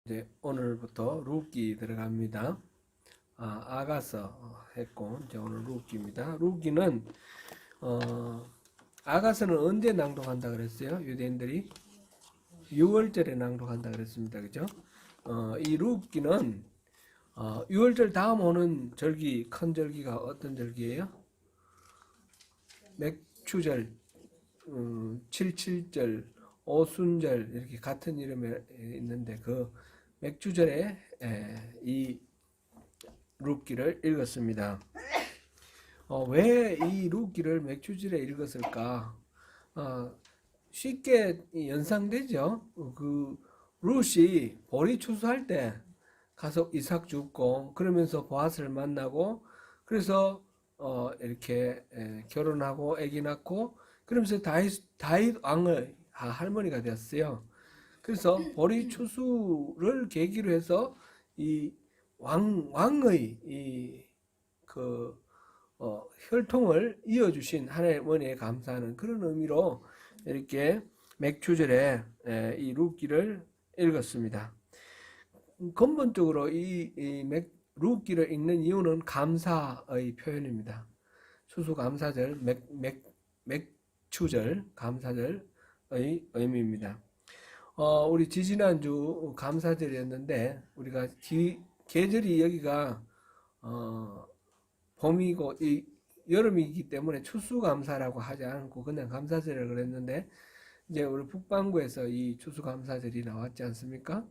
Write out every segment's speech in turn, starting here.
이제 오늘부터 룻기 들어갑니다. 아가서 했고 이제 오늘 룻기입니다. 룻기는 아가서는 언제 낭독한다 그랬어요? 유대인들이 6월절에 낭독한다 그랬습니다. 그죠? 이 룻기는 6월절 다음 오는 절기, 큰 절기가 어떤 절기예요? 맥추절, 77절, 오순절 이렇게 같은 이름에 있는데 그 맥주절에 이 룻기를 읽었습니다. 왜 이 룻기를 맥주절에 읽었을까? 쉽게 연상되죠. 그 룻이 보리 추수할 때 가서 이삭 죽고 그러면서 보아스를 만나고 그래서 이렇게 결혼하고 아기 낳고 그러면서 다윗 왕의 할머니가 되었어요. 그래서 보리 추수를 계기로 해서 이 왕의 혈통을 이어주신 하나님 은혜에 감사하는 그런 의미로 이렇게 맥주절에 이 룻기를 읽었습니다. 근본적으로 이 룻기를 읽는 이유는 감사의 표현입니다. 추수감사절, 맥주절, 감사절의 의미입니다. 우리 지지난주 감사절이었는데 우리가 계절이 여기가 봄이고 여름이기 때문에 추수감사라고 하지 않고 그냥 감사절을 그랬는데 이제 우리 북반구에서 이 추수감사절이 나왔지 않습니까?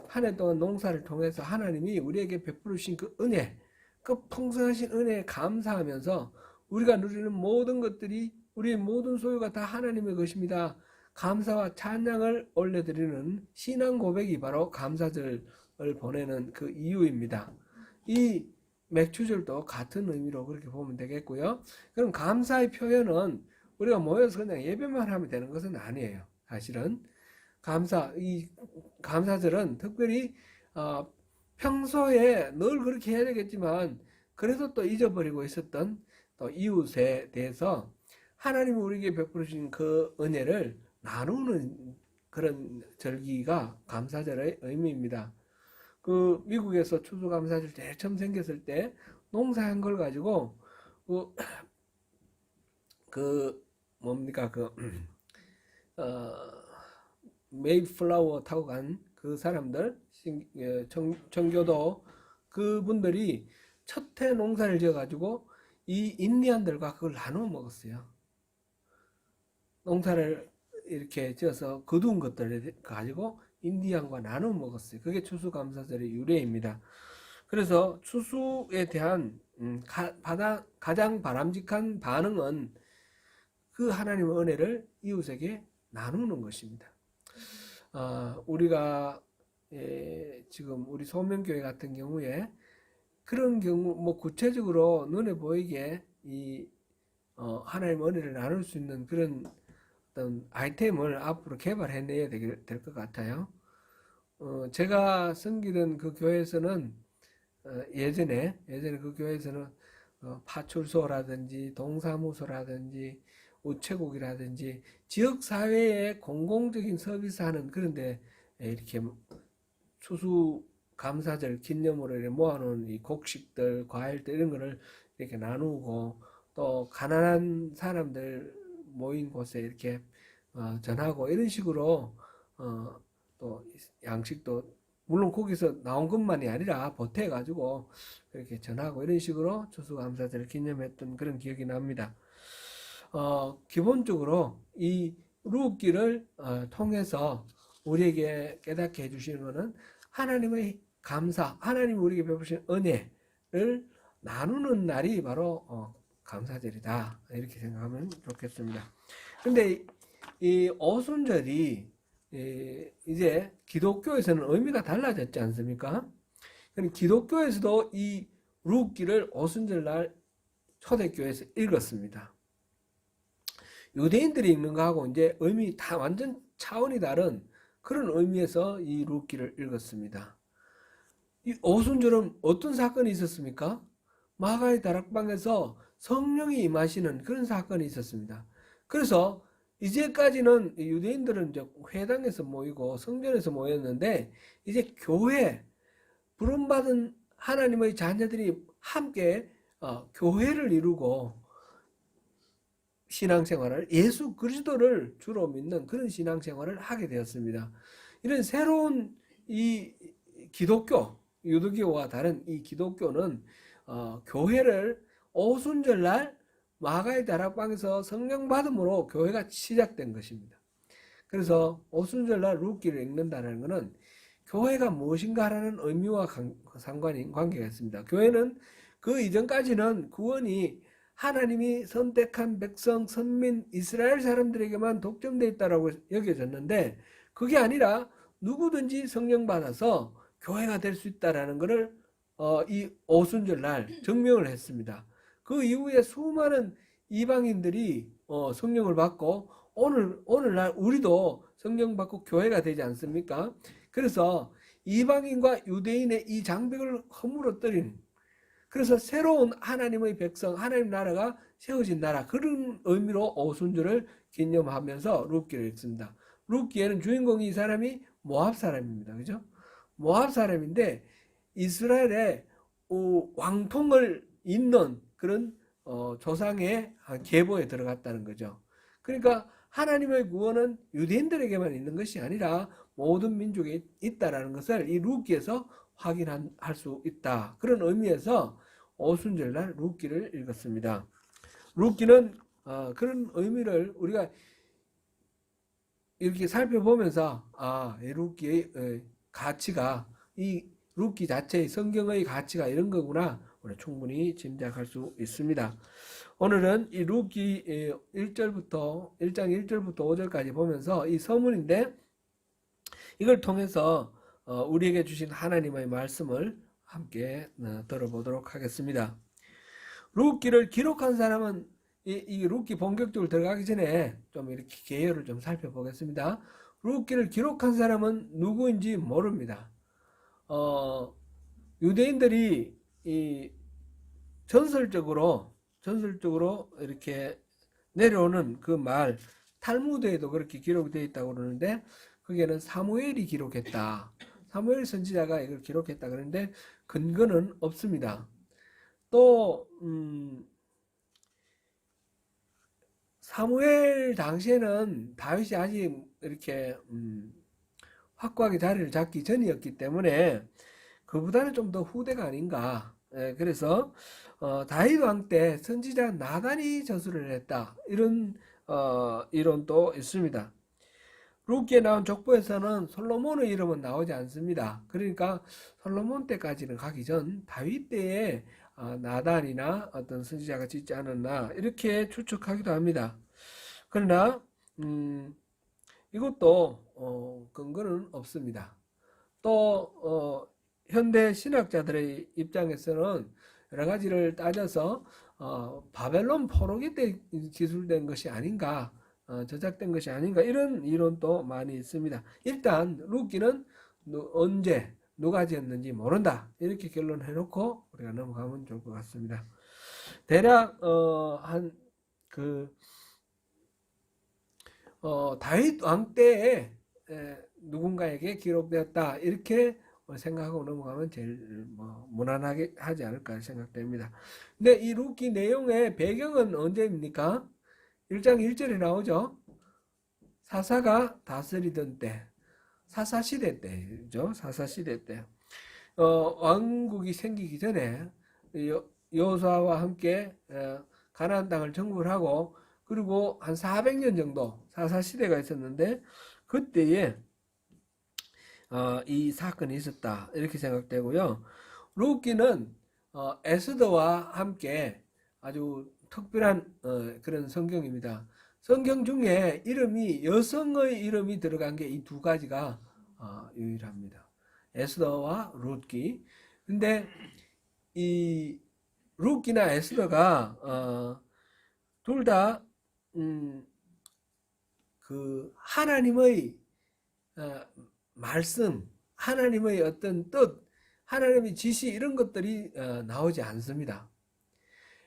한 해 동안 농사를 통해서 하나님이 우리에게 베풀으신 그 은혜, 그 풍성하신 은혜에 감사하면서 우리가 누리는 모든 것들이 우리의 모든 소유가 다 하나님의 것입니다. 감사와 찬양을 올려드리는 신앙 고백이 바로 감사절을 보내는 그 이유입니다. 이 맥주절도 같은 의미로 그렇게 보면 되겠고요. 그럼 감사의 표현은 우리가 모여서 그냥 예배만 하면 되는 것은 아니에요. 사실은 이 감사절은 특별히 평소에 늘 그렇게 해야 되겠지만 그래도 또 잊어버리고 있었던 또 이웃에 대해서 하나님이 우리에게 베풀으신 그 은혜를 나누는 그런 절기가 감사절의 의미입니다. 그 미국에서 추수감사절 제일 처음 생겼을 때 농사한 걸 가지고 뭡니까 메이플라워 타고 간 그 사람들 청교도 그분들이 첫 해 농사를 지어 가지고 이 인디안들과 그걸 나누어 먹었어요. 농사를 이렇게 지어서 거둔 것들을 가지고 인디안과 나눠 먹었어요. 그게 추수감사절의 유래입니다. 그래서 추수에 대한 가장 바람직한 반응은 그 하나님의 은혜를 이웃에게 나누는 것입니다. 우리가 지금 우리 소명교회 같은 경우에 그런 경우 뭐 구체적으로 눈에 보이게 이 하나님의 은혜를 나눌 수 있는 그런 어떤 아이템을 앞으로 개발해내야 될 것 같아요. 제가 섬기던 그 교회에서는 예전에 그 교회에서는 파출소라든지 동사무소라든지 우체국이라든지 지역사회에 공공적인 서비스하는 그런데 이렇게 추수감사절 기념으로 이렇게 모아놓은 이 곡식들, 과일들 이런 거를 이렇게 나누고 또 가난한 사람들 모인 곳에 이렇게 전하고 이런 식으로 또 양식도 물론 거기서 나온 것만이 아니라 보태가지고 이렇게 전하고 이런 식으로 추수감사절을 기념했던 그런 기억이 납니다. 기본적으로 이 룻기를 통해서 우리에게 깨닫게 해주시는 것은 하나님의 감사, 하나님이 우리에게 베푸신 은혜를 나누는 날이 바로 감사절이다 이렇게 생각하면 좋겠습니다. 근데 이 오순절이 이제 기독교에서는 의미가 달라졌지 않습니까? 기독교에서도 이 룻기를 오순절날 초대교회에서 읽었습니다. 유대인들이 읽는 거하고 이제 의미 다 완전 차원이 다른 그런 의미에서 이 룻기를 읽었습니다. 이 오순절은 어떤 사건이 있었습니까? 마가의 다락방에서 성령이 임하시는 그런 사건이 있었습니다. 그래서 이제까지는 유대인들은 이제 회당에서 모이고 성전에서 모였는데 이제 교회, 부름받은 하나님의 자녀들이 함께 교회를 이루고 신앙생활을, 예수 그리스도를 주로 믿는 그런 신앙생활을 하게 되었습니다. 이런 새로운 이 기독교, 유대교와 다른 이 기독교는 교회를 오순절날 마가의 다락방에서 성령 받음으로 교회가 시작된 것입니다. 그래서 오순절날 룻기를 읽는다는 것은 교회가 무엇인가라는 의미와 관계가 있습니다. 교회는 그 이전까지는 구원이 하나님이 선택한 백성, 선민, 이스라엘 사람들에게만 독점되어 있다고 여겨졌는데 그게 아니라 누구든지 성령 받아서 교회가 될 수 있다는 것을 이 오순절날 증명을 했습니다. 그 이후에 수많은 이방인들이 성령을 받고 오늘날 우리도 성령 받고 교회가 되지 않습니까? 그래서 이방인과 유대인의 이 장벽을 허물어뜨린, 그래서 새로운 하나님의 백성, 하나님 나라가 세워진 나라, 그런 의미로 오순절을 기념하면서 룻기를 읽습니다. 룻기에는 주인공이 이 사람이 모압 사람입니다. 그죠? 모압 사람인데 이스라엘의 왕통을 잇는 그런 조상의 계보에 들어갔다는 거죠. 그러니까 하나님의 구원은 유대인들에게만 있는 것이 아니라 모든 민족에 있다라는 것을 이 룻기에서 확인할 수 있다. 그런 의미에서 오순절날 룻기를 읽었습니다. 룻기는 그런 의미를 우리가 이렇게 살펴보면서 이 룻기의 가치가, 이 룻기 자체의 성경의 가치가 이런 거구나 충분히 짐작할 수 있습니다. 오늘은 이 룻기 1장 1절부터 5절까지 보면서 이 서문인데 이걸 통해서 우리에게 주신 하나님의 말씀을 함께 들어보도록 하겠습니다. 룻기를 기록한 사람은 이 룻기 본격적으로 들어가기 전에 좀 이렇게 개요를 좀 살펴보겠습니다. 룻기를 기록한 사람은 누구인지 모릅니다. 유대인들이 이 전설적으로 이렇게 내려오는 그 말, 탈무드에도 그렇게 기록되어 있다고 그러는데 거기에는 사무엘이 기록했다. 사무엘 선지자가 이걸 기록했다 그러는데 근거는 없습니다. 또 사무엘 당시에는 다윗이 아직 이렇게 확고하게 자리를 잡기 전이었기 때문에 그보다는 좀 더 후대가 아닌가. 그래서 다윗 왕 때 선지자 나단이 저술을 했다. 이런 이론도 있습니다. 룻기에 나온 족보에서는 솔로몬의 이름은 나오지 않습니다. 그러니까 솔로몬 때까지는 가기 전 다윗 때에 나단이나 어떤 선지자가 짓지 않았나 이렇게 추측하기도 합니다. 그러나 이것도 근거는 없습니다. 또 현대 신학자들의 입장에서는 여러 가지를 따져서 바벨론 포로기 때 기술된 것이 아닌가, 저작된 것이 아닌가, 이런 이론도 많이 있습니다. 일단 룻기는 언제 누가 지었는지 모른다, 이렇게 결론해놓고 우리가 넘어가면 좋을 것 같습니다. 대략 다윗 왕 때에 누군가에게 기록되었다, 이렇게 생각하고 넘어가면 제일 무난하게 하지 않을까 생각됩니다. 근데 이 룻기 내용의 배경은 언제입니까? 1장 1절에 나오죠. 사사가 다스리던 때, 사사시대 때죠. 사사시대 때 왕국이 생기기 전에 여호수아와 함께 가나안 땅을 정복을 하고, 그리고 한 400년 정도 사사시대가 있었는데 그때에 이 사건이 있었다, 이렇게 생각되고요. 룻기는 에스더와 함께 아주 특별한 그런 성경입니다. 성경 중에 이름이, 여성의 이름이 들어간 게 이 두 가지가 유일합니다. 에스더와 룻기. 근데 이 룻기나 에스더가 둘 다 그 하나님의 말씀, 하나님의 어떤 뜻, 하나님의 지시, 이런 것들이 나오지 않습니다.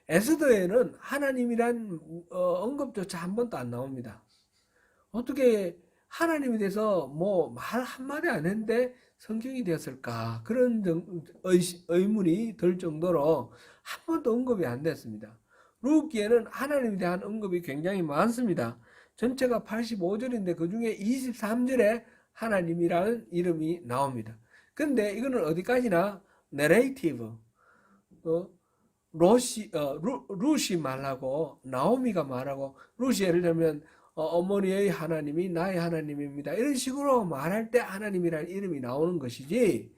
에스더에는 하나님이란 언급조차 한 번도 안 나옵니다. 어떻게 하나님에 대해서 뭐 말 한마디 안 했는데 성경이 되었을까? 그런 의문이 들 정도로 한 번도 언급이 안 됐습니다. 루키에는 하나님에 대한 언급이 굉장히 많습니다. 전체가 85절인데 그 중에 23절에 하나님이라는 이름이 나옵니다. 근데 이거는 어디까지나 내레이티브, 루시 말하고 나오미가 말하고, 루시 예를 들면 어머니의 하나님이 나의 하나님입니다, 이런 식으로 말할 때 하나님이라는 이름이 나오는 것이지,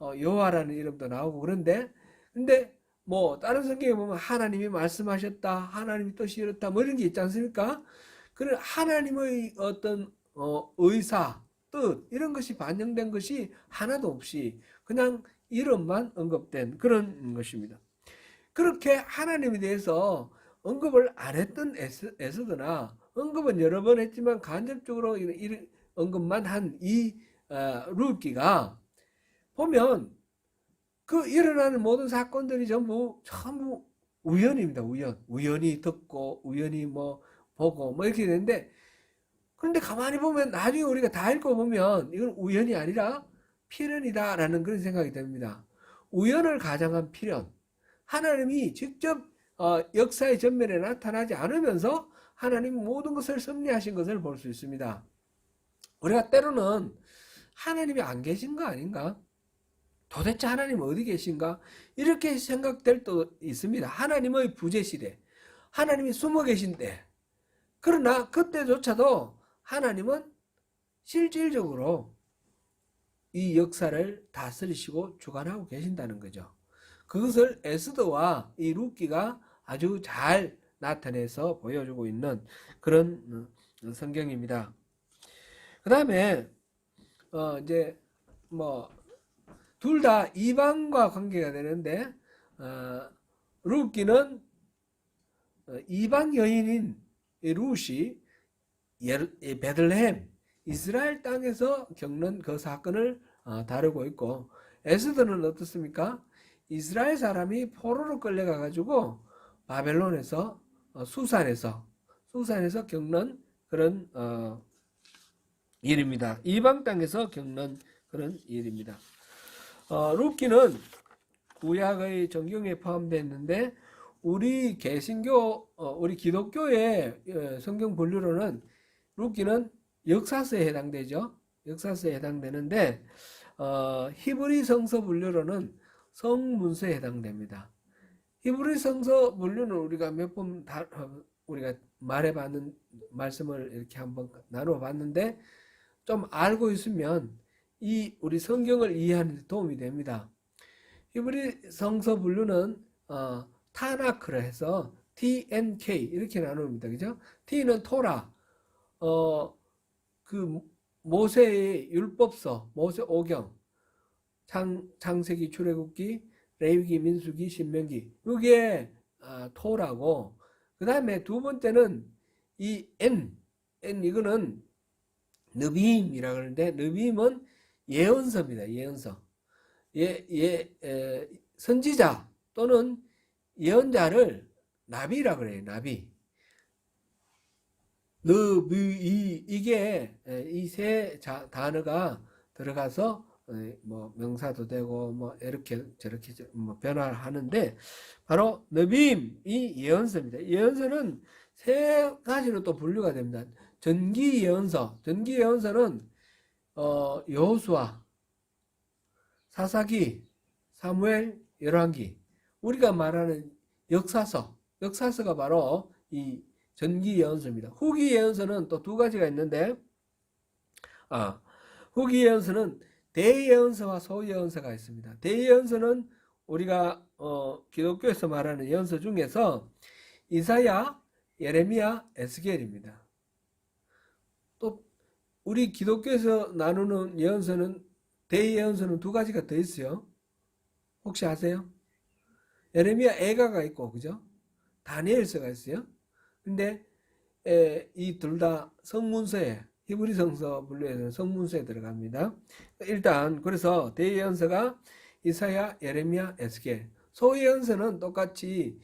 여호와라는 이름도 나오고. 그런데 근데 뭐 다른 성경에 보면 하나님이 말씀하셨다, 하나님이 뜻이 이렇다, 뭐 이런 게 있지 않습니까? 그런 하나님의 어떤 의사, 뜻, 이런 것이 반영된 것이 하나도 없이 그냥 이름만 언급된 그런 것입니다. 그렇게 하나님에 대해서 언급을 안 했던 에스더나 언급은 여러 번 했지만 간접적으로 언급만 한 이 룻기가 보면 그 일어나는 모든 사건들이 전부 우연입니다. 우연히 듣고 우연히 뭐 보고 뭐 이렇게 되는데, 그런데 가만히 보면 나중에 우리가 다 읽어보면 이건 우연이 아니라 필연이다라는 그런 생각이 듭니다. 우연을 가장한 필연. 하나님이 직접 역사의 전면에 나타나지 않으면서 하나님 모든 것을 섭리하신 것을 볼 수 있습니다. 우리가 때로는 하나님이 안 계신 거 아닌가? 도대체 하나님 어디 계신가? 이렇게 생각될 때도 있습니다. 하나님의 부재시대, 하나님이 숨어 계신 때. 그러나 그때조차도 하나님은 실질적으로 이 역사를 다스리시고 주관하고 계신다는 거죠. 그것을 에스더와 이 룻기가 아주 잘 나타내서 보여주고 있는 그런 성경입니다. 그 다음에 이제 뭐 둘 다 이방과 관계가 되는데, 룻기는 이방 여인인 룻이 베들레헴 이스라엘 땅에서 겪는 그 사건을 다루고 있고, 에스더는 어떻습니까? 이스라엘 사람이 포로로 끌려가 가지고 바벨론에서 수산에서 겪는 그런 일입니다. 이방 땅에서 겪는 그런 일입니다. 룻기는 구약의 정경에 포함되어 있는데, 우리 개신교, 우리 기독교의 성경 분류로는 룻기는 역사서에 해당되죠. 역사서에 해당되는데, 히브리 성서 분류로는 성문서에 해당됩니다. 히브리 성서 분류는 우리가 몇 번 우리가 말해봤는 말씀을 이렇게 한번 나눠봤는데, 좀 알고 있으면 이 우리 성경을 이해하는 데 도움이 됩니다. 히브리 성서 분류는 타나크라 해서 TNK 이렇게 나눕니다. 그죠? T는 토라, 그 모세의 율법서, 모세 오경, 창세기, 출애굽기, 레위기, 민수기, 신명기, 이게 토라고, 그 다음에 두 번째는 이 N 이거는 느비임이라고 하는데, 느비임은 예언서입니다. 예언서. 선지자 또는 예언자를 나비라 그래요. 나비. 이게 이 세 단어가 들어가서 뭐 명사도 되고 뭐 이렇게 저렇게 뭐 변화하는데, 바로 느비임이 예언서입니다. 예언서는 세 가지로 또 분류가 됩니다. 전기 예언서. 전기 예언서는 여호수아, 사사기, 사무엘, 열왕기, 우리가 말하는 역사서가 바로 이 전기 예언서입니다. 후기 예언서는 또 두 가지가 있는데, 후기 예언서는 대예언서와 소예언서가 있습니다. 대예언서는 우리가 기독교에서 말하는 예언서 중에서 이사야, 예레미야, 에스겔입니다. 또 우리 기독교에서 나누는 예언서는, 대예언서는 두 가지가 더 있어요. 혹시 아세요? 예레미야 애가가 있고, 그죠? 다니엘서가 있어요. 근데 이 둘 다 성문서에, 히브리 성서 분류에서는 성문서에 들어갑니다. 일단 그래서 대예언서가 이사야, 예레미야, 에스겔. 소예언서는 똑같이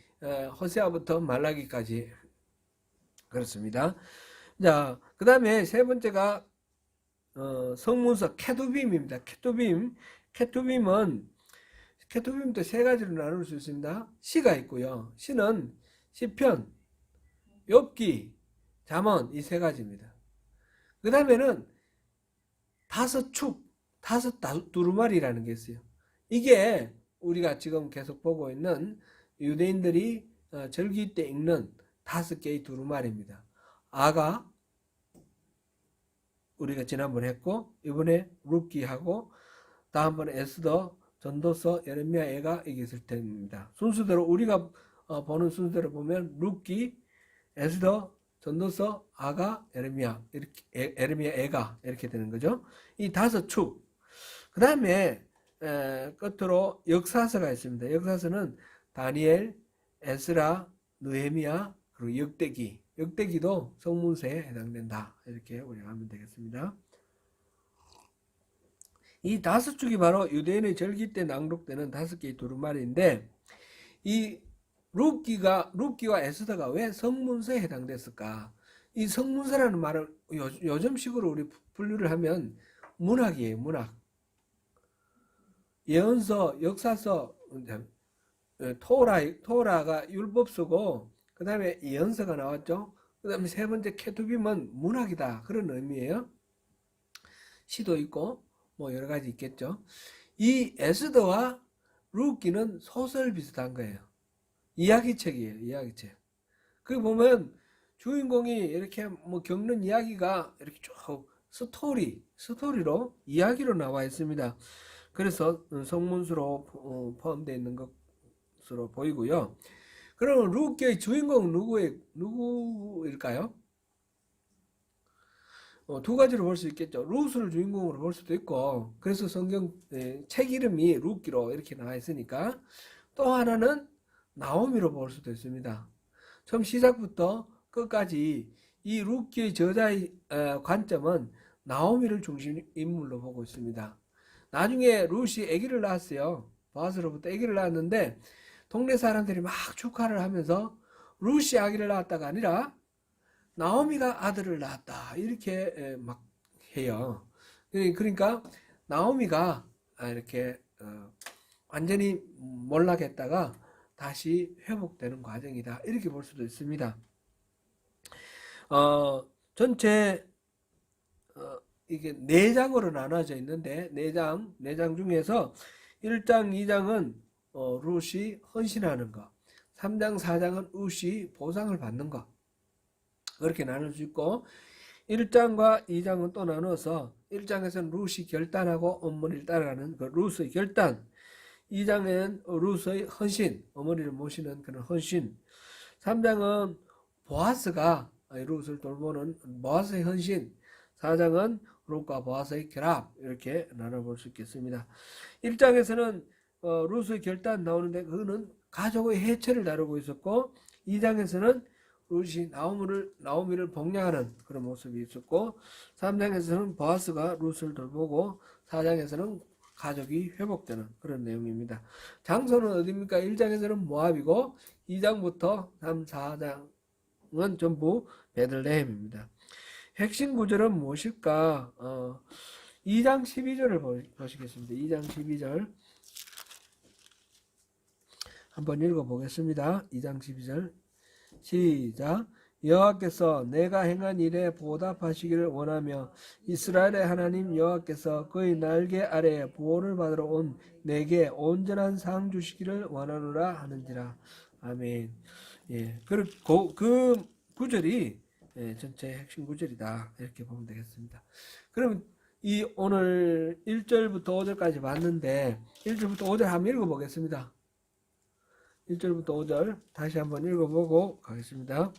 호세아부터 말라기까지 그렇습니다. 자, 그 다음에 세 번째가 성문서 케두빔입니다. 케투빔도 세 가지로 나눌 수 있습니다. 시가 있고요. 시는 시편, 욥기, 잠언 이 세 가지입니다. 그 다음에는 다섯 두루마리라는 게 있어요. 이게 우리가 지금 계속 보고 있는 유대인들이 절기 때 읽는 5개의 두루마리입니다. 아가 우리가 지난번에 했고, 이번에 룻기하고, 다음번에 에스더, 전도서, 예레미야, 애가 이게 있을 때입니다. 순서대로 우리가 보는 순서대로 보면 룻기, 에스더, 전도서, 아가, 예레미야 이렇게 예레미야, 애가 이렇게 되는 거죠. 이 5축. 그 다음에 끝으로 역사서가 있습니다. 역사서는 다니엘, 에스라, 느헤미야 그리고 역대기도 성문서에 해당된다. 이렇게 우리가 하면 되겠습니다. 이 5축이 바로 유대인의 절기 때 낭독되는 5개의 두루마리인데, 이 룻기와 에스더가 왜 성문서에 해당됐을까? 이 성문서라는 말을 요즘식으로 우리 분류를 하면 문학이에요, 문학. 예언서, 역사서, 토라가 율법서고, 그 다음에 예언서가 나왔죠. 그 다음에 세 번째 케투빔은 문학이다. 그런 의미예요. 시도 있고, 뭐 여러 가지 있겠죠. 이 에스더와 룻기는 소설 비슷한 거예요. 이야기책이에요, 이야기책. 그 보면 주인공이 이렇게 뭐 겪는 이야기가 이렇게 쭉 스토리로 이야기로 나와 있습니다. 그래서 성문서로 포함되어 있는 것으로 보이고요. 그러면 룻기의 주인공은 누구일까요? 두 가지로 볼 수 있겠죠. 룻을 주인공으로 볼 수도 있고, 그래서 성경 책 이름이 룻기로 이렇게 나와 있으니까. 또 하나는 나오미로 볼 수도 있습니다. 처음 시작부터 끝까지 이 룻기의 저자의 관점은 나오미를 중심 인물로 보고 있습니다. 나중에 룻이 아기를 낳았어요. 보아스로부터 아기를 낳았는데 동네 사람들이 막 축하를 하면서 룻이 아기를 낳았다가 아니라 나오미가 아들을 낳았다 이렇게 막 해요. 그러니까 나오미가 이렇게 완전히 몰락했다가 다시 회복되는 과정이다 이렇게 볼 수도 있습니다. 전체 이게 4장으로 나눠져 있는데 4장 중에서 1장, 2장은 룻이 헌신하는 거, 3장, 4장은 룻이 보상을 받는 거 그렇게 나눌 수 있고, 1장과 2장은 또 나눠서 1장에서는 룻이 결단하고 어머니를 따라가는 그 룻의 결단, 2장은 룻의 헌신, 어머니를 모시는 그런 헌신, 3장은 보아스가 룻을 돌보는 보아스의 헌신, 4장은 룻과 보아스의 결합 이렇게 나눠볼 수 있겠습니다. 1장에서는 룻의 결단 나오는데 그거는 가족의 해체를 다루고 있었고, 2장에서는 룻이 나오미를 복양하는 그런 모습이 있었고, 3장에서는 보아스가 룻을 돌보고, 4장에서는 가족이 회복되는 그런 내용입니다. 장소는 어디입니까? 1장에서는 모압이고 2장부터 3, 4장은 전부 베들레헴입니다. 핵심 구절은 무엇일까? 2장 12절을 보시겠습니다. 2장 12절 한번 읽어보겠습니다. 2장 12절 시작. 여호와께서 내가 행한 일에 보답하시기를 원하며 이스라엘의 하나님 여호와께서 그의 날개 아래에 보호를 받으러 온 내게 온전한 상 주시기를 원하노라 하는지라. 아멘. 예, 그 구절이 전체 핵심 구절이다 이렇게 보면 되겠습니다. 그럼 이 오늘 1절부터 5절까지 봤는데 1절부터 5절 한번 읽어보겠습니다. 1절부터 5절 다시 한번 읽어보고 가겠습니다.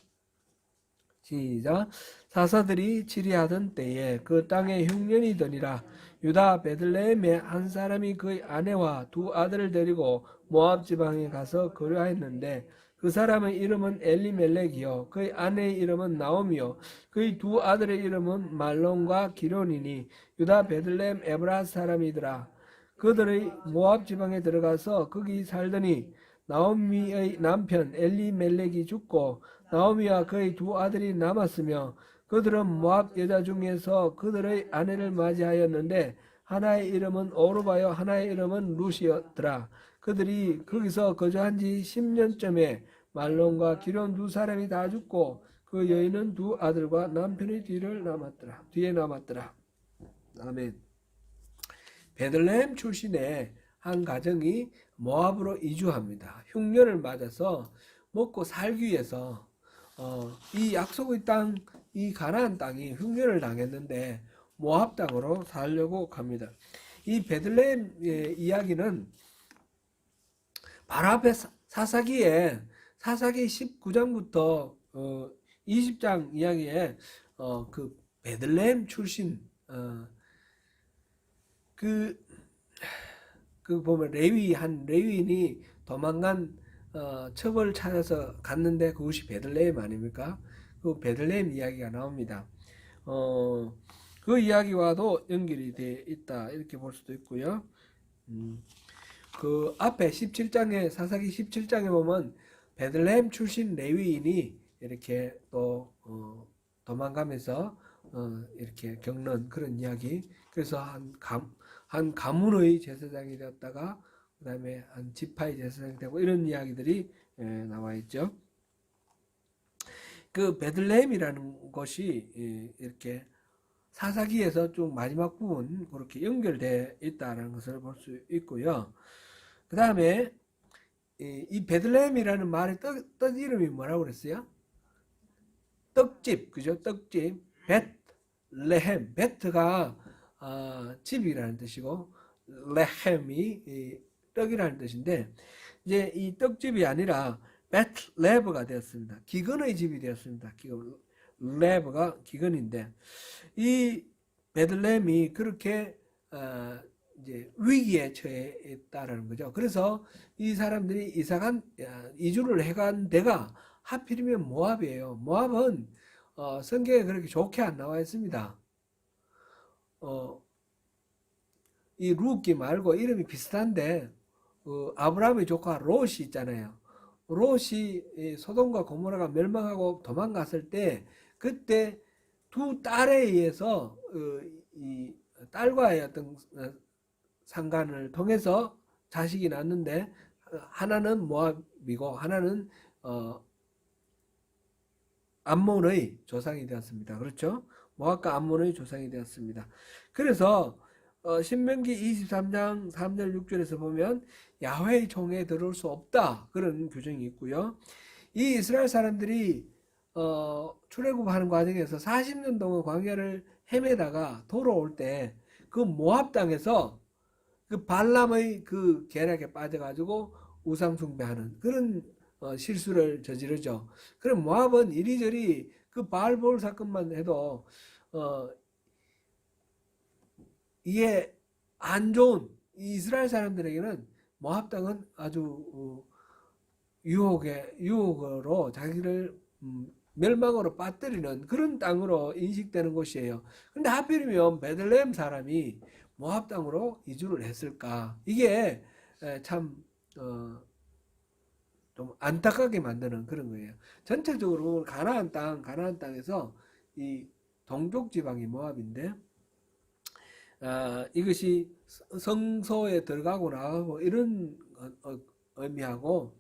시작. 사사들이 치리하던 때에 그 땅에 흉년이 더니라. 유다 베들레헴에 한 사람이 그의 아내와 두 아들을 데리고 모압 지방에 가서 거류하였는데 그 사람의 이름은 엘리멜렉이요 그의 아내의 이름은 나오미요 그의 두 아들의 이름은 말론과 기론이니 유다 베들레헴 에브라 사람이더라. 그들의 모압 지방에 들어가서 거기 살더니 나오미의 남편 엘리멜렉이 죽고 나오미와 그의 두 아들이 남았으며 그들은 모압 여자 중에서 그들의 아내를 맞이하였는데 하나의 이름은 오르바요 하나의 이름은 루시였더라. 그들이 거기서 거주한 지 10년쯤에 말론과 기럨 두 사람이 다 죽고 그 여인은 두 아들과 남편의 뒤에 남았더라. 아멘. 베들레헴 출신의 한 가정이 모압으로 이주합니다. 흉년을 맞아서 먹고 살기 위해서 이 약속의 땅, 이 가나안 땅이 흉년을 당했는데 모압 땅으로 살려고 갑니다. 이 베들레헴 이야기는 바로 앞에 사사기 19장부터 20장 이야기에 그 베들레헴 출신 그 보면 한 레위인이 도망간 첩을 찾아서 갔는데 그것이 베들레헴 아닙니까? 그 베들레헴 이야기가 나옵니다. 그 이야기와도 연결이 되어 있다 이렇게 볼 수도 있고요. 그 앞에 17장에 사사기 17장에 보면 베들레헴 출신 레위인이 이렇게 또 도망가면서 이렇게 겪는 그런 이야기. 그래서 한 가문의 제사장이 되었다가 그 다음에 한 지파의 제사장이 되고 이런 이야기들이 나와 있죠. 그 베들레헴이라는 것이 이렇게 사사기에서 좀 마지막 부분 그렇게 연결되어 있다는 것을 볼 수 있고요. 그 다음에 이 베들레헴이라는 말의 뜻 이름이 뭐라고 그랬어요? 떡집, 그죠? 떡집. 베틀레헴. 베트가 집이라는 뜻이고 레헴이 떡이라는 뜻인데 이제 이 떡집이 아니라 베틀레브가 되었습니다. 기근의 집이 되었습니다. 레브가 기근인데 이 베들레헴이 그렇게 이제 위기에 처해 있다라는 거죠. 그래서 이 사람들이 이주를 해간 데가 하필이면 모압이에요. 모압은 성경에 그렇게 좋게 안 나와 있습니다. 이 룻기 말고 이름이 비슷한데 아브라함의 조카 롯이 있잖아요. 롯이 소돔과 고모라가 멸망하고 도망갔을 때 그때 두 딸에 의해서 이 딸과의 어떤 상간을 통해서 자식이 낳는데 하나는 모압이고 하나는 암몬의 조상이 되었습니다. 그렇죠? 모압과 암몬의 조상이 되었습니다. 그래서 신명기 23장 3절 6절에서 보면 야훼의 총에 들어올 수 없다 그런 규정이 있고요. 이 이스라엘 사람들이 출애굽하는 과정에서 40년 동안 광야를 헤매다가 돌아올 때 그 모압 땅에서 그 발람의 그 계략에 빠져가지고 우상 숭배하는 그런 실수를 저지르죠. 그럼 모압은 이리저리 그 바알볼 사건만 해도 이게 안 좋은 이스라엘 사람들에게는 모압 땅은 아주 유혹으로 자기를 멸망으로 빠뜨리는 그런 땅으로 인식되는 곳이에요. 근데 하필이면 베들레헴 사람이 모압 땅으로 이주를 했을까? 이게 참 좀 안타깝게 만드는 그런 거예요. 전체적으로 가나안 땅에서 이 동쪽 지방이 모압인데 이것이 성소에 들어가고 나가고 이런 의미하고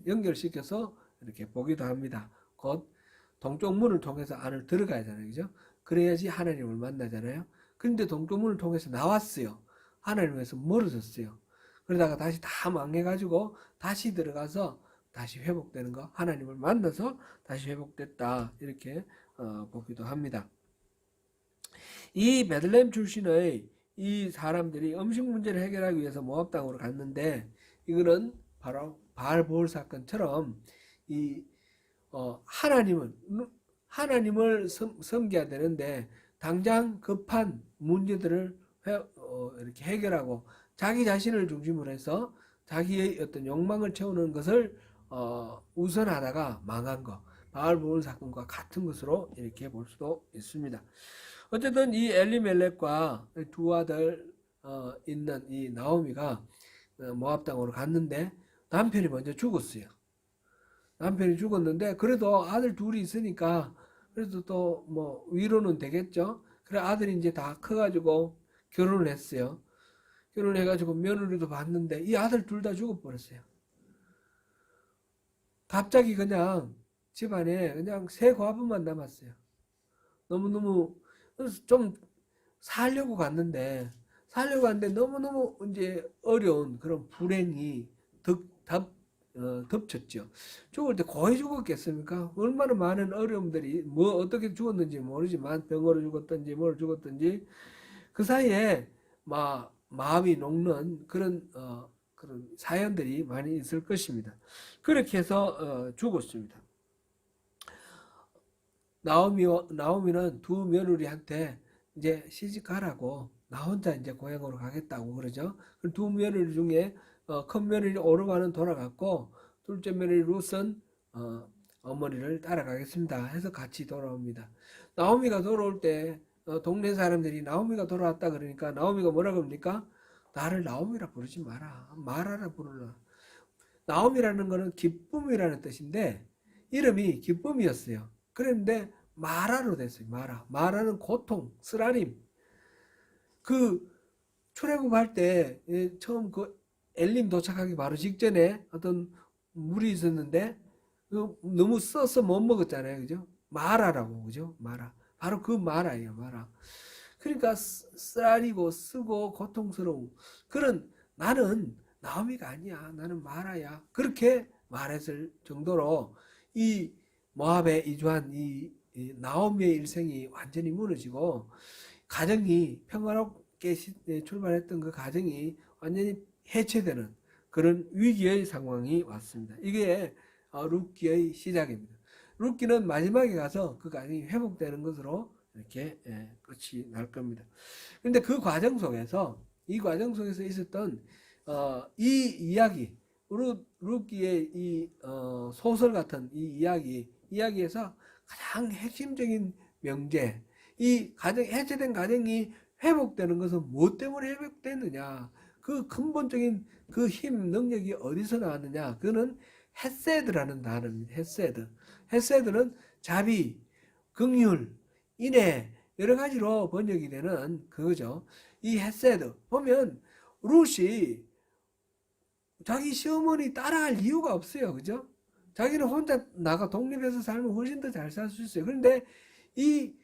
연결시켜서 이렇게 보기도 합니다. 곧 동쪽 문을 통해서 안을 들어가야 하잖아요. 그죠? 그래야지 하나님을 만나잖아요. 그런데 동쪽 문을 통해서 나왔어요. 하나님에서 멀어졌어요. 그러다가 다시 다 망해가지고 다시 들어가서 다시 회복되는 거, 하나님을 만나서 다시 회복됐다 이렇게 보기도 합니다. 이 베들레헴 출신의 이 사람들이 음식 문제를 해결하기 위해서 모압 땅으로 갔는데 이거는 바로 바알볼 사건처럼 이 하나님을 섬겨야 되는데 당장 급한 문제들을 이렇게 해결하고 자기 자신을 중심으로 해서 자기의 어떤 욕망을 채우는 것을 우선하다가 망한 거 바알볼 사건과 같은 것으로 이렇게 볼 수도 있습니다. 어쨌든 이 엘리멜렉과 두 아들 있는 이 나오미가 모압 땅으로 갔는데 남편이 먼저 죽었어요. 남편이 죽었는데 그래도 아들 둘이 있으니까 그래도 또 뭐 위로는 되겠죠. 그래 아들이 이제 다 커가지고 결혼을 했어요. 결혼을 해가지고 며느리도 봤는데 이 아들 둘 다 죽어버렸어요. 갑자기 그냥 집안에 그냥 새 과부만 남았어요. 너무너무 좀 살려고 갔는데 너무너무 이제 어려운 그런 불행이 덮쳤죠. 죽을 때 거의 죽었겠습니까? 얼마나 많은 어려움들이 뭐 어떻게 죽었는지 모르지만 병으로 죽었든지 뭘 죽었든지 그 사이에 마음이 녹는 그런 사연들이 많이 있을 것입니다. 그렇게 해서 죽었습니다. 나오미는 두 며느리한테 이제 시집 가라고 나 혼자 이제 고향으로 가겠다고 그러죠. 두 며느리 중에 큰 며느리 오르가는 돌아갔고 둘째 며느리 룻은 어머니를 따라가겠습니다 해서 같이 돌아옵니다. 나오미가 돌아올 때 동네 사람들이 나오미가 돌아왔다 그러니까 나오미가 뭐라 그럽니까? 나를 나오미라 부르지 마라. 마라라 부르라. 나오미라는 거는 기쁨이라는 뜻인데 이름이 기쁨이었어요. 그런데 마라로 됐어요. 마라는 고통, 쓰라림. 그 출애굽할 때 처음 그 엘림 도착하기 바로 직전에 어떤 물이 있었는데 너무 써서 못 먹었잖아요. 그죠? 마라라고 그죠? 마라. 바로 그 마라예요. 마라. 그러니까 쓰라리고 쓰고 고통스러운 그런 나는 나오미가 아니야. 나는 마라야. 그렇게 말했을 정도로 이 모압에 이주한 이 나오미의 일생이 완전히 무너지고 가정이 평화롭게 출발했던 그 가정이 완전히 해체되는 그런 위기의 상황이 왔습니다. 이게 룻기의 시작입니다. 룻기는 마지막에 가서 그 가정이 회복되는 것으로 이렇게 끝이 날 겁니다. 그런데 그 과정 속에서 이 과정 속에서 있었던 이 이야기 룻기의 이 소설 같은 이 이야기에서 가장 핵심적인 명제 이 가정 해체된 가정이 회복되는 것은 무엇 때문에 회복되느냐 그 근본적인 그 힘 능력이 어디서 나왔느냐 그거는 헤세드라는 단어입니다. 헤세드는 자비 긍휼 인애 여러 가지로 번역이 되는 그거죠. 이 헤세드 보면 룻이 자기 시어머니 따라할 이유가 없어요. 그죠? 자기는 혼자 나가 독립해서 살면 훨씬 더 잘 살 수 있어요. 그런데 이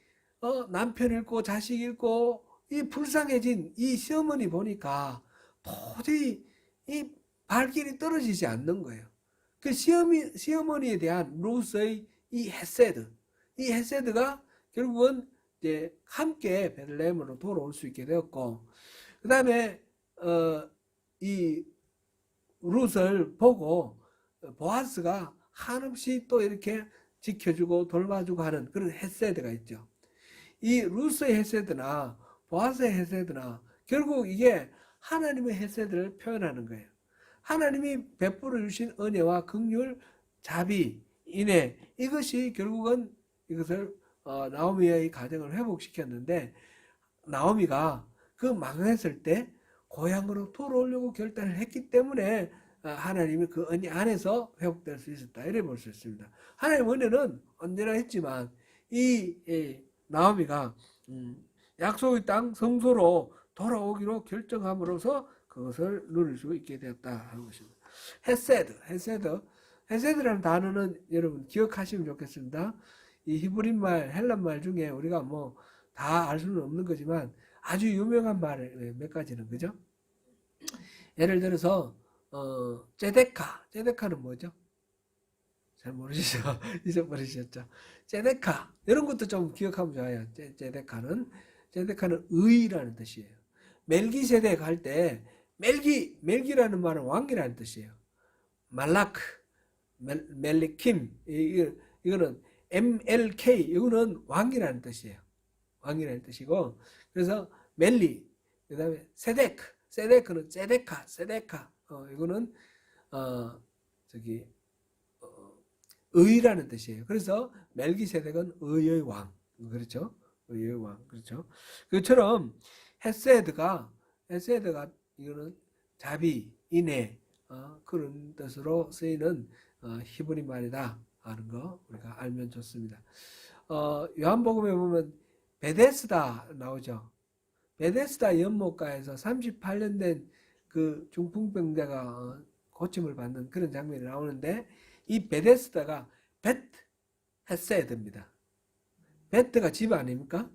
남편 잃고 자식 잃고 이 불쌍해진 이 시어머니 보니까 도저히 이 발길이 떨어지지 않는 거예요. 그 시어머니에 대한 룻의 이 헤세드가 결국은 이제 함께 베들레헴으로 돌아올 수 있게 되었고 그 다음에 이 룻을 보고 보아스가 한없이 또 이렇게 지켜주고 돌봐주고 하는 그런 헤세드가 있죠. 이 룻의 헤세드나 보아스의 헤세드나 결국 이게 하나님의 헤세드를 표현하는 거예요. 하나님이 베풀어 주신 은혜와 긍휼, 자비, 인애 이것이 결국은 이것을 나오미의 가정을 회복시켰는데 나오미가 그 망했을 때 고향으로 돌아오려고 결단을 했기 때문에 하나님이 그 은혜 안에서 회복될 수 있었다 이래 볼 수 있습니다. 하나님 은혜는 언제나 했지만 이 나오미가 약속의 땅 성소로 돌아오기로 결정함으로써 그것을 누릴 수 있게 되었다 하는 것입니다. 헤세드라는 단어는 여러분 기억하시면 좋겠습니다. 이 히브리 말, 헬란 말 중에 우리가 뭐 다 알 수는 없는 거지만 아주 유명한 말 몇 가지는 그죠? 예를 들어서 제데카는 뭐죠? 잘 모르시죠? 잊어버리셨죠? 제데카 이런 것도 좀 기억하면 좋아요. 제데카는 의라는 뜻이에요. 멜기세덱 할 때 멜기라는 말은 왕이라는 뜻이에요. 말라크, 멜리킴 이거는 MLK 이거는 왕이라는 뜻이에요. 왕이라는 뜻이고 그래서 멜리 그다음에 세데크는 세데카 이거는 저기 의라는 뜻이에요. 그래서 멜기세덱은 의의 왕 그렇죠? 의의 왕 그렇죠? 그처럼 헤세드가 이거는 자비 인애 그런 뜻으로 쓰이는 히브리 말이다 하는 거 우리가 알면 좋습니다. 요한복음에 보면 베데스다 나오죠. 베데스다 연못가에서 38년 된 그 중풍병자가 고침을 받는 그런 장면이 나오는데, 이 베데스다가 벳 헤세드입니다. 베트가 집 아닙니까?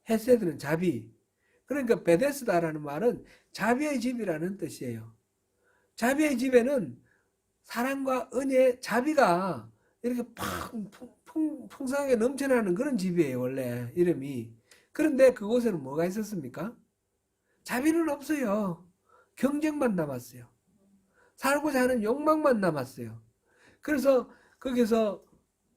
헤세드는 자비. 그러니까 베데스다라는 말은 자비의 집이라는 뜻이에요. 자비의 집에는 사랑과 은혜, 자비가 이렇게 풍성하게 넘쳐나는 그런 집이에요, 원래 이름이. 그런데 그곳에는 뭐가 있었습니까? 자비는 없어요. 경쟁만 남았어요. 살고자 하는 욕망만 남았어요. 그래서 거기서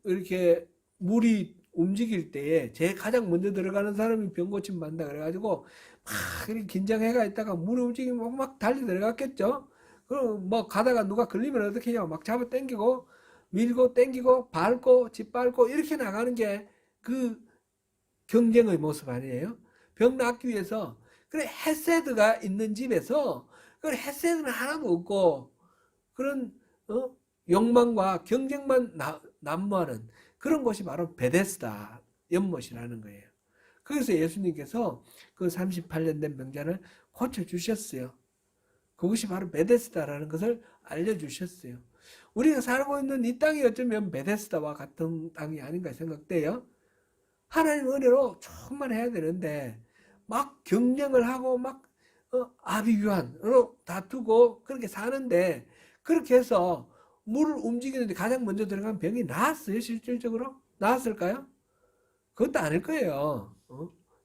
이렇게 물이 움직일 때에 제일 가장 먼저 들어가는 사람이 병 고침 받는다 그래가지고 막 이렇게 긴장해가 있다가 물이 움직이면 막 달리 들어갔겠죠. 그럼 뭐 가다가 누가 걸리면 어떻게 해요? 막 잡아 당기고 밀고 당기고 밟고 짓밟고 이렇게 나가는 게 그 경쟁의 모습 아니에요? 병 낫기 위해서. 그래, 헤세드가 있는 집에서 그래, 헤세드는 하나도 없고 그런 욕망과 경쟁만 난무하는 그런 곳이 바로 베데스다 연못이라는 거예요. 그래서 예수님께서 그 38년 된 병자를 고쳐주셨어요. 그것이 바로 베데스다라는 것을 알려주셨어요. 우리가 살고 있는 이 땅이 어쩌면 베데스다와 같은 땅이 아닌가 생각돼요. 하나님 은혜로 충만해야 되는데 막 경쟁을 하고 막 아비규환으로 다투고 그렇게 사는데, 그렇게 해서 물을 움직이는데 가장 먼저 들어간 병이 나았어요? 실질적으로? 나았을까요? 그것도 아닐 거예요.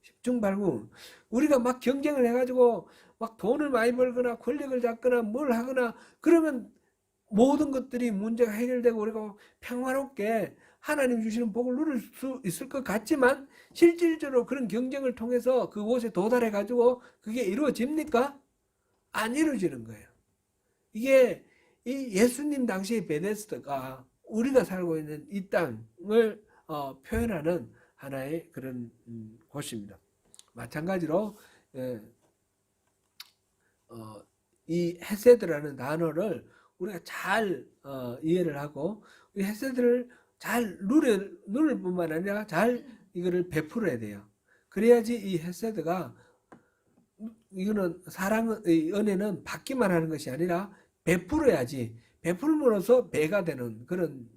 십중발구. 우리가 막 경쟁을 해가지고 막 돈을 많이 벌거나 권력을 잡거나 뭘 하거나 그러면 모든 것들이 문제가 해결되고 우리가 평화롭게 하나님 주시는 복을 누릴 수 있을 것 같지만, 실질적으로 그런 경쟁을 통해서 그곳에 도달해 가지고 그게 이루어집니까? 안 이루어지는 거예요. 이게 이 예수님 당시의 베데스다가 우리가 살고 있는 이 땅을 표현하는 하나의 그런 곳입니다. 마찬가지로 이 헤세드라는 단어를 우리가 잘 이해를 하고 이 헤세드를 잘 누릴 뿐만 아니라 잘 이거를 베풀어야 돼요. 그래야지 이 헤세드가, 이거는 사랑의 은혜는 받기만 하는 것이 아니라 베풀어야지, 베풀므로써 배가 되는 그런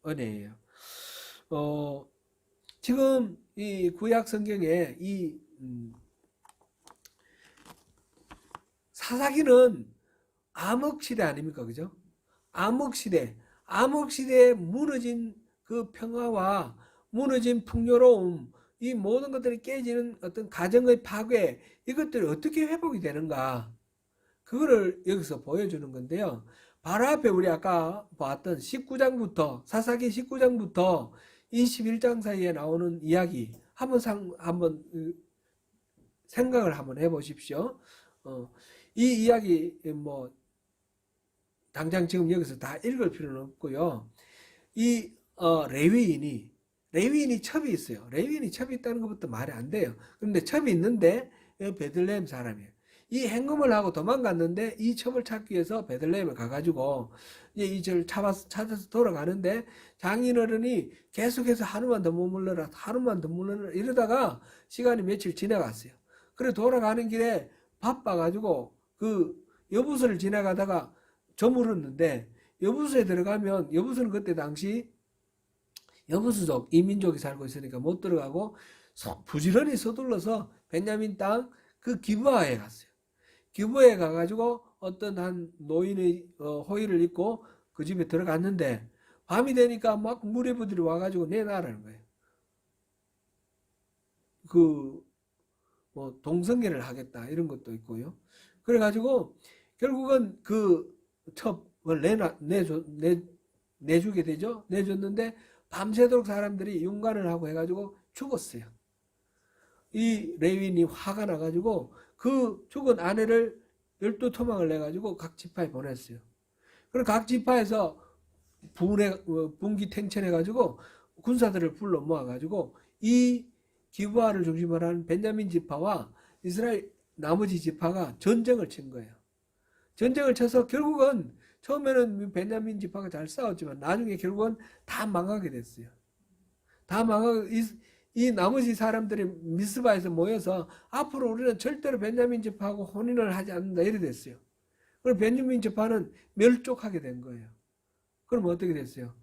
은혜예요. 지금 이 구약 성경에 이 사사기는 암흑시대 아닙니까? 그죠? 암흑시대에 무너진 그 평화와 무너진 풍요로움, 이 모든 것들이 깨지는 어떤 가정의 파괴, 이것들이 어떻게 회복이 되는가? 그거를 여기서 보여주는 건데요. 바로 앞에 우리 아까 봤던 19장부터, 사사기 19장부터 21장 사이에 나오는 이야기, 한번 생각을 한번 해보십시오. 이 이야기 뭐 당장 지금 여기서 다 읽을 필요는 없고요. 이 레위인이 첩이 있어요. 레위인이 첩이 있다는 것부터 말이 안 돼요. 그런데 첩이 있는데 베들레헴 사람이에요. 이 행금을 하고 도망갔는데 이 첩을 찾기 위해서 베들레헴에 가가지고 이제 이 절 찾아서 돌아가는데 장인어른이 계속해서 하루만 더 머물러라, 하루만 더 머물러라 이러다가 시간이 며칠 지나갔어요. 그래 돌아가는 길에 바빠가지고 그 여부서를 지나가다가 저물었는데, 여부서에 들어가면 여부서는 그때 당시 여부수족 이민족이 살고 있으니까 못 들어가고 부지런히 서둘러서 베냐민 땅 그 기브아에 갔어요. 기브아에 가가지고 어떤 한 노인의 호의를 입고 그 집에 들어갔는데 밤이 되니까 막 무리부들이 와가지고 내놔라는 거예요. 그 뭐 동성애를 하겠다 이런 것도 있고요. 그래가지고 결국은 그 첩을 내주게 되죠. 내줬는데 밤새도록 사람들이 윤관을 하고 해가지고 죽었어요. 이 레위인이 화가 나가지고 그 죽은 아내를 12토막을 내가지고 각 지파에 보냈어요. 그리고 각 지파에서 분기탱천해가지고 군사들을 불러 모아가지고 이 기브아를 중심으로 하는 벤야민 지파와 이스라엘 나머지 지파가 전쟁을 친 거예요. 전쟁을 쳐서 결국은 처음에는 베냐민 지파가 잘 싸웠지만 나중에 결국은 다 망하게 됐어요. 다 망하고 이 나머지 사람들이 미스바에서 모여서 앞으로 우리는 절대로 베냐민 지파하고 혼인을 하지 않는다 이래 됐어요. 그럼 베냐민 지파는 멸족하게 된 거예요. 그럼 어떻게 됐어요?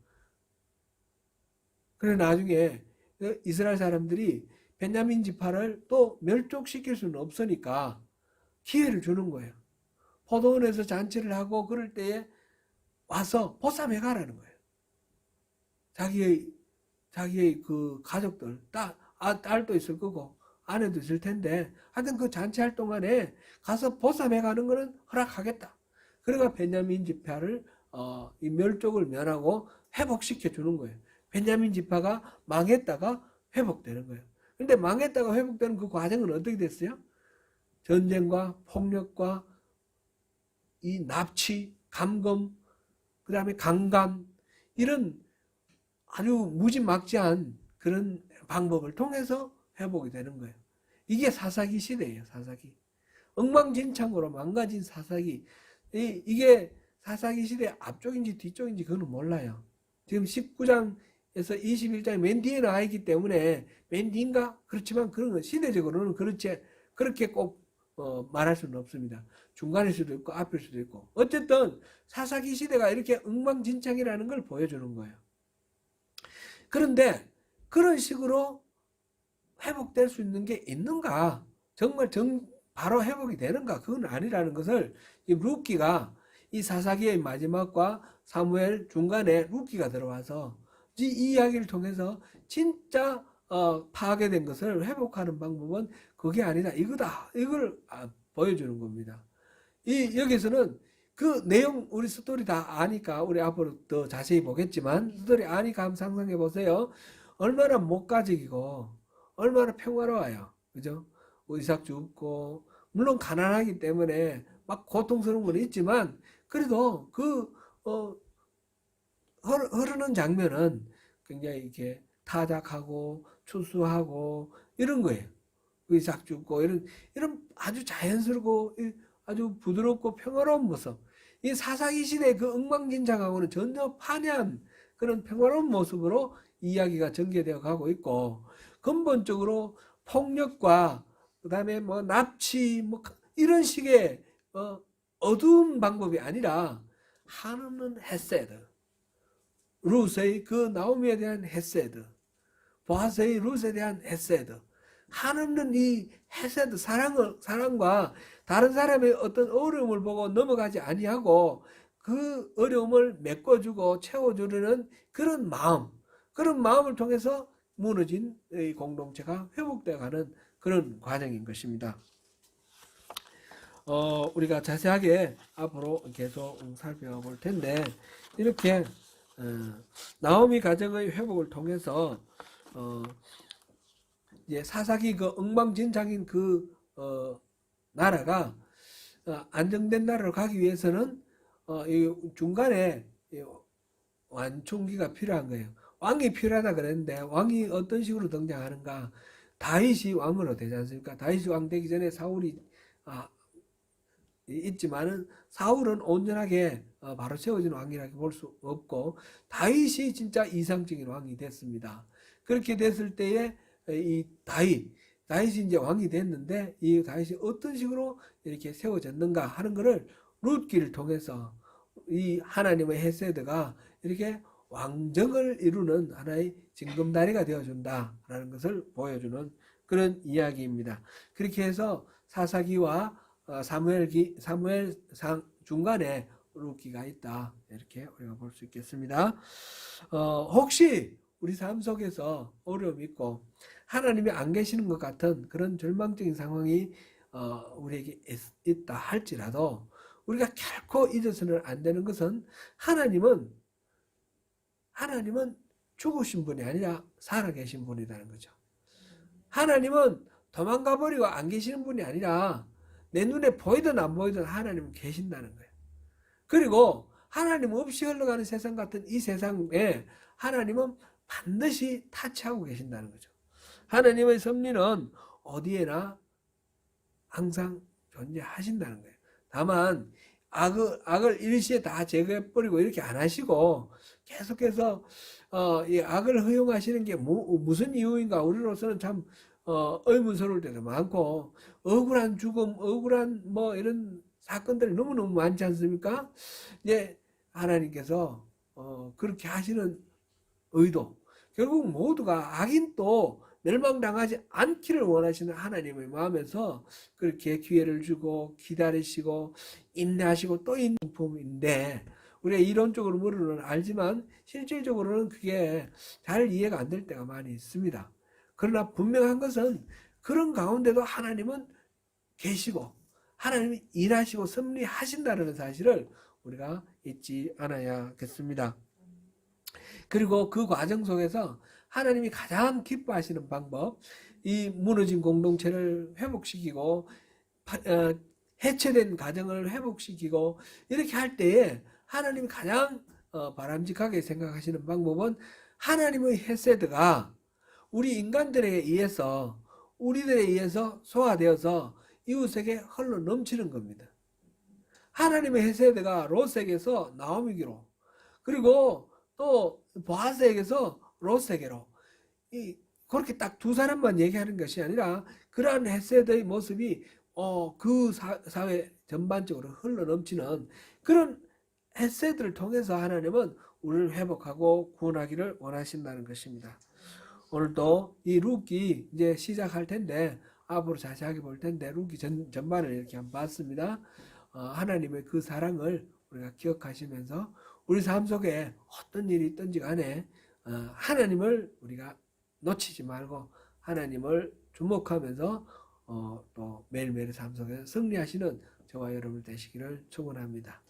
그래 나중에 이스라엘 사람들이 베냐민 지파를 또 멸족시킬 수는 없으니까 기회를 주는 거예요. 포도원에서 잔치를 하고 그럴 때에 와서 보쌈해 가라는 거예요. 자기의 그 가족들, 딸도 있을 거고 아내도 있을 텐데 하여튼 그 잔치할 동안에 가서 보쌈해 가는 거는 허락하겠다. 그러니까 베냐민 지파를 이 멸족을 면하고 회복시켜 주는 거예요. 베냐민 지파가 망했다가 회복되는 거예요. 근데 망했다가 회복되는 그 과정은 어떻게 됐어요? 전쟁과 폭력과 이 납치, 감금, 그 다음에 강간 이런 아주 무지막지한 그런 방법을 통해서 회복이 되는 거예요. 이게 사사기 시대예요. 사사기. 엉망진창으로 망가진 사사기. 이게 사사기 시대 앞쪽인지 뒤쪽인지 그거는 몰라요. 지금 19장에서 21장이 맨 뒤에 나와 있기 때문에 맨 뒤인가? 그렇지만 그런 건 시대적으로는 그렇게 꼭 말할 수는 없습니다. 중간일 수도 있고 앞일 수도 있고 어쨌든 사사기 시대가 이렇게 엉망진창이라는 걸 보여주는 거예요. 그런데 그런 식으로 회복될 수 있는 게 있는가? 정말 바로 회복이 되는가? 그건 아니라는 것을 이 룻기가 이 사사기의 마지막과 사무엘 중간에 룻기가 들어와서 이 이야기를 통해서 진짜 파괴된 것을 회복하는 방법은 그게 아니다. 이거다. 이걸 보여주는 겁니다. 여기서는 그 내용 우리 스토리 다 아니까 우리 앞으로 더 자세히 보겠지만 스토리 아니까 한번 상상해 보세요. 얼마나 목가적이고 얼마나 평화로워요. 그죠? 이삭 죽고 물론 가난하기 때문에 막 고통스러운 건 있지만 그래도 그 흐르는 장면은 굉장히 이렇게 타작하고 추수하고 이런 거예요. 이삭 죽고 이런 아주 자연스럽고 아주 부드럽고 평화로운 모습. 이 사사기 시대의 그 엉망진창하고는 전혀 판이한 그런 평화로운 모습으로 이야기가 전개되어 가고 있고 근본적으로 폭력과 그다음에 뭐 납치 뭐 이런 식의 어두운 방법이 아니라 하나는 헤세드, 룻의 그 나오미에 대한 헤세드, 보아스의 룻에 대한 헤세드, 하나는 이 헤세드 사랑과 다른 사람의 어떤 어려움을 보고 넘어가지 아니하고 그 어려움을 메꿔주고 채워주려는 그런 마음을 통해서 무너진 이 공동체가 회복되어가는 그런 과정인 것입니다. 우리가 자세하게 앞으로 계속 살펴볼 텐데 이렇게 나오미 가정의 회복을 통해서 이제 사사기 그 엉망진창인 그 나라가 안정된 나라로 가기 위해서는 이 중간에 완충기가 필요한 거예요. 왕이 필요하다 그랬는데 왕이 어떤 식으로 등장하는가? 다윗이 왕으로 되지 않습니까? 다윗이 왕 되기 전에 사울이 있지만은 사울은 온전하게 바로 세워진 왕이라고 볼 수 없고 다윗이 진짜 이상적인 왕이 됐습니다. 그렇게 됐을 때에 이 다윗이 이제 왕이 됐는데 이 다윗이 어떤 식으로 이렇게 세워졌는가 하는 것을 룻기를 통해서 이 하나님의 헤세드가 이렇게 왕정을 이루는 하나의 징검다리가 되어준다라는 것을 보여주는 그런 이야기입니다. 그렇게 해서 사사기와 사무엘상 중간에 룻기가 있다 이렇게 우리가 볼 수 있겠습니다. 혹시 우리 삶 속에서 어려움이 있고 하나님이 안 계시는 것 같은 그런 절망적인 상황이 우리에게 있다 할지라도 우리가 결코 잊어서는 안 되는 것은 하나님은 죽으신 분이 아니라 살아계신 분이라는 거죠. 하나님은 도망가 버리고 안 계시는 분이 아니라 내 눈에 보이든 안 보이든 하나님은 계신다는 거예요. 그리고 하나님 없이 흘러가는 세상 같은 이 세상에 하나님은 반드시 타치하고 계신다는 거죠. 하나님의 섭리는 어디에나 항상 존재하신다는 거예요. 다만 악을 일시에 다 제거해버리고 이렇게 안 하시고 계속해서 이 악을 허용하시는 게 무슨 이유인가? 우리로서는 참 의문스러울 때도 많고 억울한 죽음, 억울한 뭐 이런 사건들이 너무너무 많지 않습니까? 이제 하나님께서 그렇게 하시는 의도, 결국 모두가 악인도 멸망당하지 않기를 원하시는 하나님의 마음에서 그렇게 기회를 주고 기다리시고 인내하시고 또 인품인데, 우리가 이론적으로는 알지만 실질적으로는 그게 잘 이해가 안 될 때가 많이 있습니다. 그러나 분명한 것은 그런 가운데도 하나님은 계시고 하나님이 일하시고 섭리하신다는 사실을 우리가 잊지 않아야겠습니다. 그리고 그 과정 속에서 하나님이 가장 기뻐하시는 방법, 이 무너진 공동체를 회복시키고 해체된 가정을 회복시키고 이렇게 할 때에 하나님이 가장 바람직하게 생각하시는 방법은 하나님의 헤세드가 우리 인간들에 의해서, 우리들에 의해서 소화되어서 이웃에게 흘러 넘치는 겁니다. 하나님의 헤세드가 롯에게서 나오미기로, 그리고 또 보아스에게서 롯에게로, 그렇게 딱 두 사람만 얘기하는 것이 아니라 그러한 헤세드의 모습이 그 사회 전반적으로 흘러 넘치는 그런 헤세드를 통해서 하나님은 우리를 회복하고 구원하기를 원하신다는 것입니다. 오늘도 이 룻기 이제 시작할 텐데 앞으로 자세하게 볼 텐데 룻기 전반을 이렇게 한번 봤습니다. 하나님의 그 사랑을 우리가 기억하시면서 우리 삶 속에 어떤 일이 있든지 간에 하나님을 우리가 놓치지 말고 하나님을 주목하면서 또 매일매일 삶 속에 승리하시는 저와 여러분 되시기를 축원합니다.